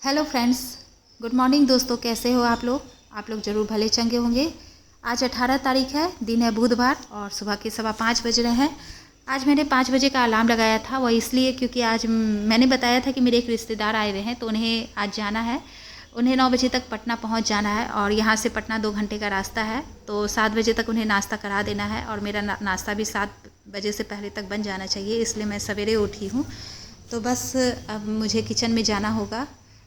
Hello friends, good morning दोस्तों। कैसे हो आप लोग? ज़रूर भले चंगे होंगे। आज 18 तारीख है, दिन है बुधवार और सुबह के 5:15 बज रहे हैं। आज मैंने 5 बजे का अलार्म लगाया था, वो इसलिए क्योंकि आज मैंने बताया था कि मेरे एक रिश्तेदार आए हुए हैं तो उन्हें आज जाना है। उन्हें 9 बजे तक पटना पहुंच जाना है और यहाँ से पटना 2 घंटे का रास्ता है, तो 7 बजे तक उन्हें नाश्ता करा देना है और मेरा नाश्ता भी 7 बजे से पहले तक बन जाना चाहिए, इसलिए मैं सवेरे उठी हूँ। तो बस अब मुझे किचन में जाना होगा।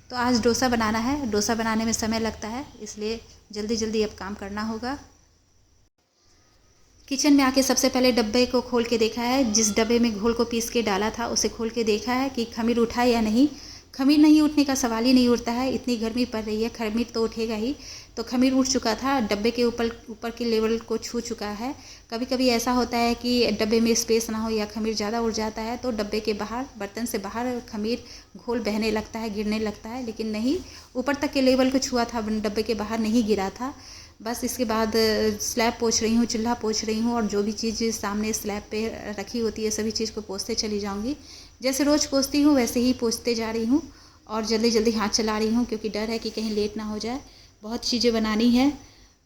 तो आज डोसा बनाना है। डोसा बनाने में समय लगता है, इसलिए जल्दी जल्दी अब काम करना होगा। किचन में आके सबसे पहले डब्बे को खोल के देखा है। जिस डब्बे में घोल को पीस के डाला था उसे खोल के देखा है कि खमीर उठा या नहीं। खमीर नहीं उठने का सवाल ही नहीं उठता है, इतनी गर्मी पड़ रही है, खमीर तो उठेगा ही। तो खमीर उठ चुका था, डब्बे के ऊपर के लेवल को छू चुका है। कभी कभी ऐसा होता है कि डब्बे में स्पेस ना हो या खमीर ज़्यादा उड़ जाता है तो डब्बे के बाहर, बर्तन से बाहर खमीर घोल बहने लगता है, गिरने लगता है, लेकिन नहीं, ऊपर तक के लेवल को छुआ था, डब्बे के बाहर नहीं गिरा था। बस इसके बाद स्लैब पोंछ रही हूँ, चूल्हा पोंछ रही हूँ और जो भी चीज़ सामने स्लैब पे रखी होती है सभी चीज़ को पोंछते चली जाऊँगी। जैसे रोज़ पोंछती हूँ वैसे ही पोंछते जा रही हूँ और जल्दी जल्दी हाथ चला रही हूँ क्योंकि डर है कि कहीं लेट ना हो जाए। बहुत चीज़ें बनानी है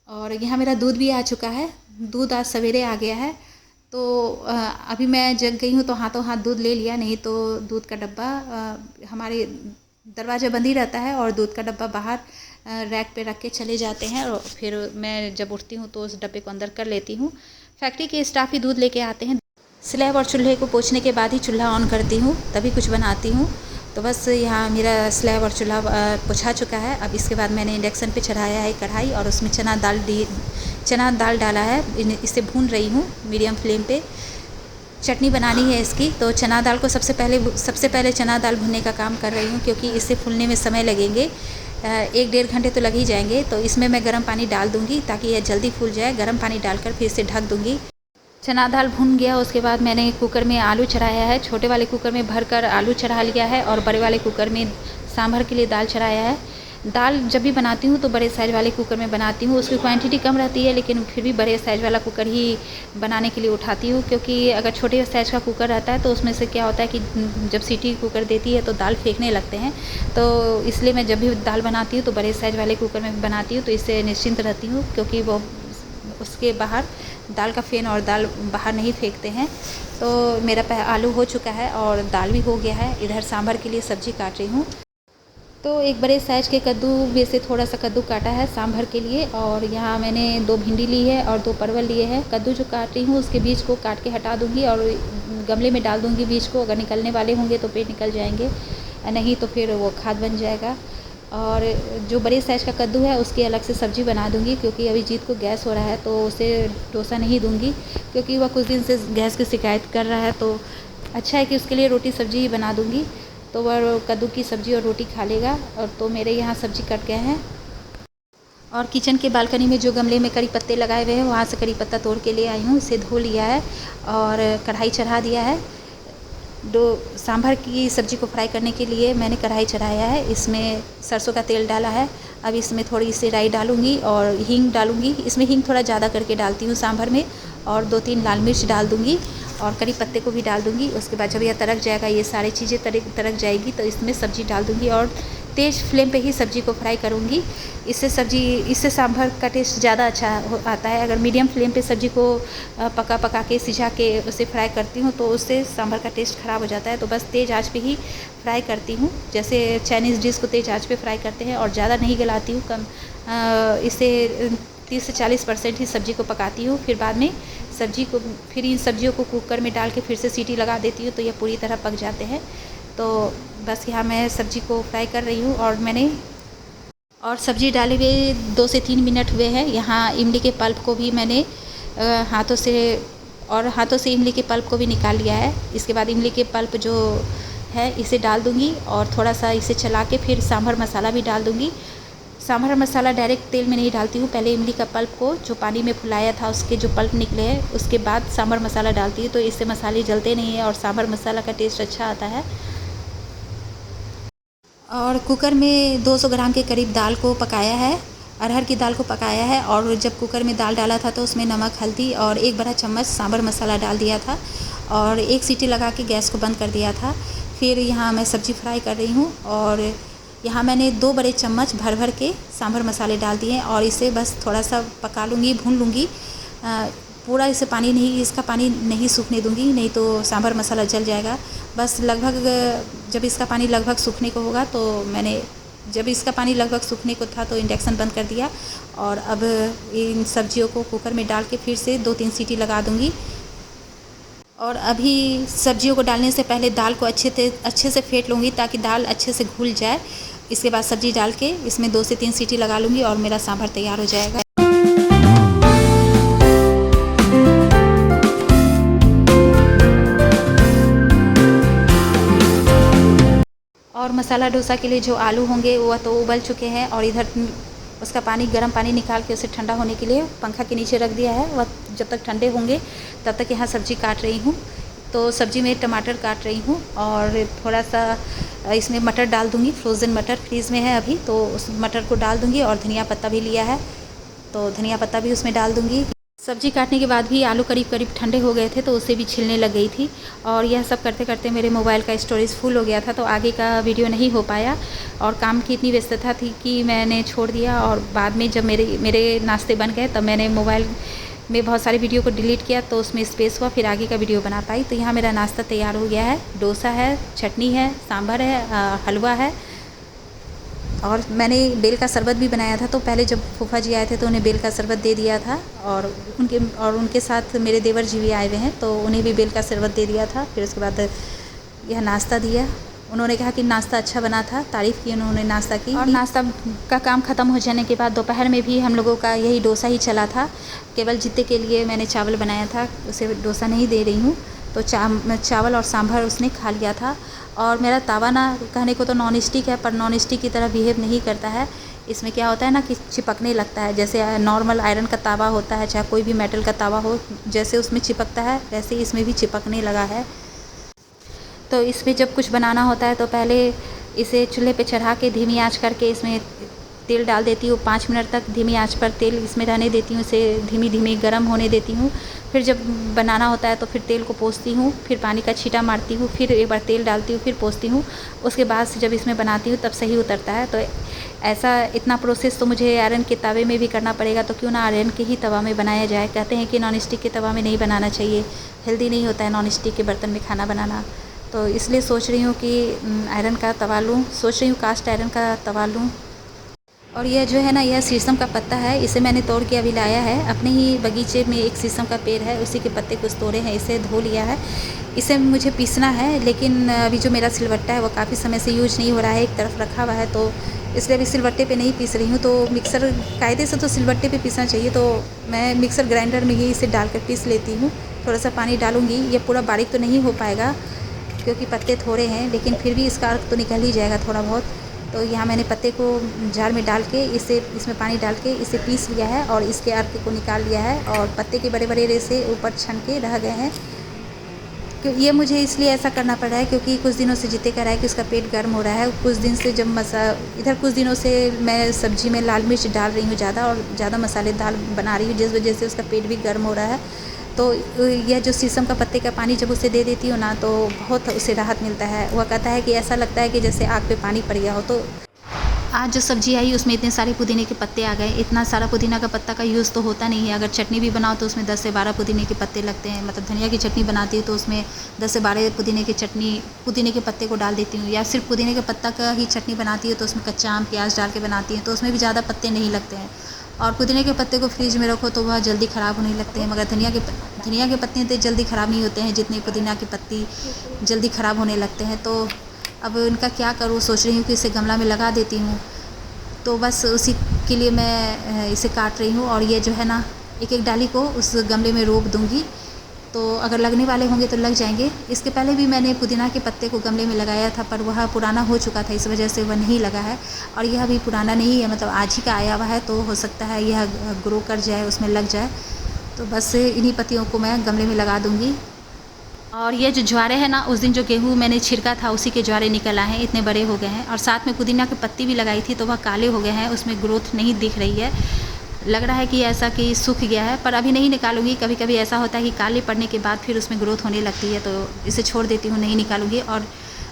और यहाँ मेरा दूध भी आ चुका है। दूध आज सवेरे आ गया है, तो अभी मैं जग गई हूँ तो हाथों हाथ दूध ले लिया, नहीं तो दूध का डब्बा हमारे दरवाज़ा बंद ही रहता है और दूध का डब्बा बाहर रैक पे रख के चले जाते हैं और फिर मैं जब उठती हूँ तो उस डब्बे को अंदर कर लेती हूँ। फैक्ट्री के स्टाफ ही दूध लेके आते हैं। स्लैब और चूल्हे को पोंछने के बाद ही चूल्हा ऑन करती हूँ, तभी कुछ बनाती हूँ। तो बस यहाँ मेरा स्लैब और चूल्हा पोंछा चुका है। अब इसके बाद मैंने इंडक्शन पे चढ़ाया है कढ़ाई और उसमें चना दाल डाला है। इसे भून रही हूँ मीडियम फ्लेम पे। चटनी बनानी है इसकी, तो चना दाल को सबसे पहले चना दाल भुनने का काम कर रही हूँ क्योंकि इसे फूलने में समय लगेंगे, 1-1.5 घंटे तो लग ही जाएंगे। तो इसमें मैं गर्म पानी डाल दूँगी ताकि यह जल्दी फूल जाए। गर्म पानी डालकर फिर इसे ढक दूँगी। चना दाल भुन गया, उसके बाद मैंने कुकर में आलू चढ़ाया है। छोटे वाले कुकर में भरकर आलू चढ़ा लिया है और बड़े वाले कुकर में सांभर के लिए दाल चढ़ाया है। दाल जब भी बनाती हूँ तो बड़े साइज़ वाले कुकर में बनाती हूँ। उसकी क्वांटिटी कम रहती है लेकिन फिर भी बड़े साइज़ वाला कुकर ही बनाने के लिए उठाती हूँ, क्योंकि अगर छोटे साइज़ का कुकर रहता है तो उसमें से क्या होता है कि जब सीटी कुकर देती है तो दाल फेंकने लगते हैं। तो इसलिए मैं जब भी दाल बनाती हूँ तो बड़े साइज़ वाले कुकर में बनाती हूँ, तो इससे निश्चिंत रहती हूँ क्योंकि वो उसके बाहर दाल का फेन और दाल बाहर नहीं फेंकते हैं। तो मेरा आलू हो चुका है और दाल भी हो गया है। इधर सांभर के लिए सब्ज़ी काट रही हूँ। तो एक बड़े साइज़ के कद्दू में से थोड़ा सा कद्दू काटा है सांभर के लिए और यहाँ मैंने 2 भिंडी ली है और 2 परवल लिए हैं। कद्दू जो काट रही हूँ उसके बीज को काट के हटा दूँगी और गमले में डाल दूँगी बीज को। अगर निकलने वाले होंगे तो पेड़ निकल जाएंगे, नहीं तो फिर वो खाद बन जाएगा। और जो बड़े साइज़ का कद्दू है उसकी अलग से सब्ज़ी बना दूँगी क्योंकि अभी जीत को गैस हो रहा है तो उसे डोसा नहीं दूँगी क्योंकि वह कुछ दिन से गैस की शिकायत कर रहा है। तो अच्छा है कि उसके लिए रोटी सब्ज़ी ही बना दूँगी, तो वह कद्दू की सब्ज़ी और रोटी खा लेगा। और तो मेरे यहाँ सब्ज़ी कट गए हैं और किचन के बालकनी में जो गमले में करी पत्ते लगाए हुए हैं वहाँ से करी पत्ता तोड़ के ले आई हूँ। इसे धो लिया है और कढ़ाई चढ़ा दिया है। सांभर की सब्ज़ी को फ्राई करने के लिए मैंने कढ़ाई चढ़ाया है, इसमें सरसों का तेल डाला है। अब इसमें थोड़ी सी राई डालूँगी और हींग डालूँगी। इसमें हींग थोड़ा ज़्यादा करके डालती हूँ सांभर में, और 2-3 लाल मिर्च डाल दूँगी और करी पत्ते को भी डाल दूँगी। उसके बाद जब यह तड़क जाएगा, ये सारी चीज़ें तड़क जाएगी तो इसमें सब्ज़ी डाल दूँगी और तेज़ फ्लेम पे ही सब्ज़ी को फ्राई करूँगी। इससे सांभर का टेस्ट ज़्यादा अच्छा आता है। अगर मीडियम फ्लेम पे सब्ज़ी को पका के सिझा के उसे फ्राई करती हूँ तो उससे सांभर का टेस्ट ख़राब हो जाता है। तो बस तेज़ आंच पे ही फ्राई करती हूँ, जैसे चाइनीज़ डिश को तेज़ आंच पे फ्राई करते हैं, और ज़्यादा नहीं गलाती हूँ। इसे 30 से 40% ही सब्ज़ी को पकाती हूँ। फिर बाद में फिर इन सब्जियों को कुकर में डाल के फिर से सीटी लगा देती हूँ तो ये पूरी तरह पक जाते हैं। तो बस यहाँ मैं सब्ज़ी को फ्राई कर रही हूँ और सब्ज़ी डाले हुए 2 से 3 मिनट हुए हैं। यहाँ इमली के पल्प को भी मैंने हाथों से इमली के पल्प को भी निकाल लिया है। इसके बाद इमली के पल्प जो है इसे डाल दूँगी और थोड़ा सा इसे चला के फिर सांभर मसाला भी डाल दूँगी। सांभर मसाला डायरेक्ट तेल में नहीं डालती हूँ, पहले इमली का पल्प को जो पानी में फुलाया था उसके जो पल्प निकले हैं उसके बाद सांभर मसाला डालती हूँ, तो इससे मसाले जलते नहीं हैं और सांभर मसाला का टेस्ट अच्छा आता है। और कुकर में 200 ग्राम के करीब दाल को पकाया है, अरहर की दाल को पकाया है। और जब कुकर में दाल डाला था तो उसमें नमक, हल्दी और 1 बड़ा चम्मच सांभर मसाला डाल दिया था और 1 सीटी लगा के गैस को बंद कर दिया था। फिर यहाँ मैं सब्ज़ी फ्राई कर रही हूँ और यहाँ मैंने 2 बड़े चम्मच भर भर के सांभर मसाले डाल दिए हैं और इसे बस थोड़ा सा पका लूँगी, भून लूँगी। पूरा इसे पानी नहीं, इसका पानी नहीं सूखने दूँगी, नहीं तो सांभर मसाला जल जाएगा। बस लगभग जब इसका पानी लगभग सूखने को होगा तो जब इसका पानी लगभग सूखने को था तो इंडक्शन बंद कर दिया और अब इन सब्जियों को कुकर में डाल के फिर से 2-3 सीटी लगा दूँगी। और अभी सब्जियों को डालने से पहले दाल को अच्छे से फेंट लूँगी ताकि दाल अच्छे से घुल जाए। इसके बाद सब्जी डाल के इसमें 2 से 3 सीटी लगा लूँगी और मेरा सांभर तैयार हो जाएगा। और मसाला डोसा के लिए जो आलू होंगे वह तो उबल चुके हैं और इधर उसका गर्म पानी निकाल के उसे ठंडा होने के लिए पंखा के नीचे रख दिया है। वह जब तक ठंडे होंगे तब तक यहाँ सब्ज़ी काट रही हूँ। तो सब्ज़ी में टमाटर काट रही हूँ और थोड़ा सा इसमें मटर डाल दूँगी। फ्रोज़न मटर फ्रीज़ में है अभी, तो उस मटर को डाल दूँगी और धनिया पत्ता भी लिया है तो धनिया पत्ता भी उसमें डाल दूँगी। सब्ज़ी काटने के बाद भी आलू करीब ठंडे हो गए थे तो उसे भी छिलने लग गई थी और यह सब करते करते मेरे मोबाइल का स्टोरेज फुल हो गया था तो आगे का वीडियो नहीं हो पाया और काम की इतनी व्यस्तता थी कि मैंने छोड़ दिया। और बाद में जब मेरे नाश्ते बन गए तब मैंने मोबाइल में बहुत सारे वीडियो को डिलीट किया तो उसमें स्पेस हुआ, फिर आगे का वीडियो बना पाई। तो यहाँ मेरा नाश्ता तैयार हो गया है। डोसा है, चटनी है, सांभर है, हलवा है और मैंने बेल का शरबत भी बनाया था। तो पहले जब फूफा जी आए थे तो उन्हें बेल का शरबत दे दिया था और उनके साथ मेरे देवर जी भी आए हुए हैं तो उन्हें भी बेल का शरबत दे दिया था। फिर उसके बाद यह नाश्ता दिया। उन्होंने कहा कि नाश्ता अच्छा बना था, तारीफ़ की उन्होंने नाश्ता की। और नाश्ता का काम ख़त्म हो जाने के बाद दोपहर में भी हम लोगों का यही डोसा ही चला था। केवल जित्ते के लिए मैंने चावल बनाया था, उसे डोसा नहीं दे रही हूँ। तो चावल और सांभर उसने खा लिया था। और मेरा तवा ना कहने को तो नॉन स्टिक है पर नॉन स्टिक की तरह बिहेव नहीं करता है। इसमें क्या होता है ना कि चिपकने लगता है, जैसे नॉर्मल आयरन का तवा होता है चाहे कोई भी मेटल का तवा हो, जैसे उसमें चिपकता है वैसे इसमें भी चिपकने लगा है। तो इसमें जब कुछ बनाना होता है तो पहले इसे चूल्हे पे चढ़ा के धीमी आंच करके इसमें तेल डाल देती हूँ। 5 मिनट तक धीमी आंच पर तेल इसमें रहने देती हूँ, इसे धीमी गर्म होने देती हूँ। फिर जब बनाना होता है तो फिर तेल को पोंछती हूँ, फिर पानी का छींटा मारती हूँ, फिर एक बार तेल डालती हूँ, फिर पोंछती हूँ। उसके बाद से जब इसमें बनाती हूँ तब सही उतरता है। तो ऐसा इतना प्रोसेस तो मुझे आयरन के तवे में भी करना पड़ेगा, तो क्यों ना आयरन के ही तवा में बनाया जाए। कहते हैं कि नॉन स्टिक के तवा में नहीं बनाना चाहिए, हेल्दी नहीं होता है नॉन स्टिक के बर्तन में खाना बनाना। तो इसलिए सोच रही हूँ कि आयरन का तवा लूँ, सोच रही हूँ कास्ट आयरन का तवा लूँ। और यह जो है ना, यह शीशम का पत्ता है, इसे मैंने तोड़ के अभी लाया है। अपने ही बगीचे में एक शीशम का पेड़ है, उसी के पत्ते कुछ तोड़े हैं, इसे धो लिया है। इसे मुझे पीसना है, लेकिन अभी जो मेरा सिलवट्टा है वो काफ़ी समय से यूज नहीं हो रहा है, एक तरफ रखा हुआ है, तो इसलिए अभी सिलवट्टे पे नहीं पीस रही हूँ। तो मिक्सर कायदे से तो सिलवट्टे पे पीसना चाहिए, तो मैं मिक्सर ग्राइंडर में ही इसे डालकर पीस लेती हूँ। थोड़ा सा पानी डालूँगी, ये पूरा बारीक तो नहीं हो पाएगा क्योंकि पत्ते थोड़े हैं, लेकिन फिर भी इसका अर्क तो निकल ही जाएगा थोड़ा बहुत। तो यहाँ मैंने पत्ते को जार में डाल के इसमें पानी डाल के इसे पीस लिया है और इसके अर्क को निकाल लिया है और पत्ते के बड़े बड़े रेशे ऊपर छन के रह गए हैं। ये मुझे इसलिए ऐसा करना पड़ रहा है क्योंकि कुछ दिनों से जिते कह रहा है कि उसका पेट गर्म हो रहा है। कुछ दिन से जब इधर कुछ दिनों से मैं सब्ज़ी में लाल मिर्च डाल रही हूँ ज़्यादा और ज़्यादा मसालेदार बना रही हूँ, जिस वजह से उसका पेट भी गर्म हो रहा है। तो यह जो शीशम का पत्ते का पानी जब उसे दे देती हूँ ना तो बहुत उसे राहत मिलता है। वह कहता है कि ऐसा लगता है कि जैसे आग पे पानी पड़ गया हो। तो आज जो सब्ज़ी आई उसमें इतने सारे पुदीने के पत्ते आ गए। इतना सारा पुदीना का पत्ता का यूज़ तो होता नहीं है। अगर चटनी भी बनाओ तो उसमें 10 से 12 पुदीने के पत्ते लगते हैं। मतलब धनिया की चटनी बनाती हूँ तो उसमें 10 से 12 पुदीने के पत्ते को डाल देती हूँ, या सिर्फ पुदीने के पत्ता का ही चटनी बनाती हूँ तो उसमें कच्चा आम प्याज डाल के बनाती हैं तो उसमें भी ज़्यादा पत्ते नहीं लगते हैं। और पुदीने के पत्ते को फ्रिज में रखो तो वह जल्दी ख़राब होने लगते हैं, मगर धनिया के पत्ते तो जल्दी ख़राब नहीं होते हैं जितने पुदीना की पत्ती जल्दी ख़राब होने लगते हैं। तो अब इनका क्या करूँ, सोच रही हूँ कि इसे गमला में लगा देती हूँ। तो बस उसी के लिए मैं इसे काट रही हूँ और ये जो है ना, एक एक डाली को उस गमले में रोप दूँगी, तो अगर लगने वाले होंगे तो लग जाएंगे। इसके पहले भी मैंने पुदीना के पत्ते को गमले में लगाया था पर वह पुराना हो चुका था, इस वजह से वह नहीं लगा है। और यह भी पुराना नहीं है, मतलब आज ही का आया हुआ है, तो हो सकता है यह ग्रो कर जाए, उसमें लग जाए। तो बस इन्हीं पत्तियों को मैं गमले में लगा दूँगी। और ये जो ज्वारे हैं ना, उस दिन जो गेहूँ मैंने छिड़का था उसी के ज्वारे निकल आए हैं, इतने बड़े हो गए हैं। और साथ में पुदीना की पत्ती भी लगाई थी तो वह काले हो गए हैं, उसमें ग्रोथ नहीं दिख रही है। लग रहा है कि ऐसा कि सूख गया है, पर अभी नहीं निकालूंगी। कभी कभी ऐसा होता है कि काले पड़ने के बाद फिर उसमें ग्रोथ होने लगती है, तो इसे छोड़ देती हूँ, नहीं निकालूंगी। और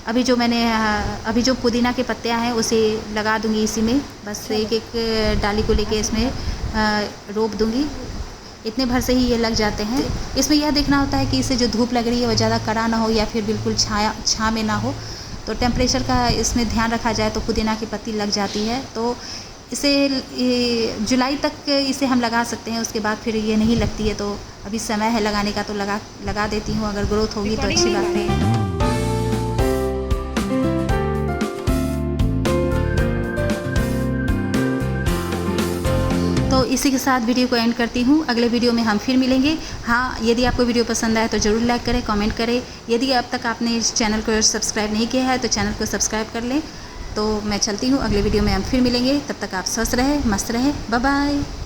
अभी जो पुदीना के पत्तियाँ हैं उसे लगा दूँगी इसी में, बस एक एक डाली को लेके इसमें रोप दूँगी। इतने भर से ही ये लग जाते हैं। इसमें यह देखना होता है कि इसे जो धूप लग रही है वो ज़्यादा कड़ा ना हो या फिर बिल्कुल छाँव में ना हो, तो टेम्परेचर का इसमें ध्यान रखा जाए तो पुदीना की पत्ती लग जाती है। तो इसे जुलाई तक इसे हम लगा सकते हैं, उसके बाद फिर ये नहीं लगती है, तो अभी समय है लगाने का तो लगा देती हूँ। अगर ग्रोथ होगी तो अच्छी बात है। तो इसी के साथ वीडियो को एंड करती हूँ। अगले वीडियो में हम फिर मिलेंगे। हाँ, यदि आपको वीडियो पसंद आए तो ज़रूर लाइक करें, कमेंट करें। यदि अब तक आपने इस चैनल को सब्सक्राइब नहीं किया है तो चैनल को सब्सक्राइब कर लें। तो मैं चलती हूँ, अगले वीडियो में हम फिर मिलेंगे। तब तक आप स्वस्थ रहें, मस्त रहें। Bye bye.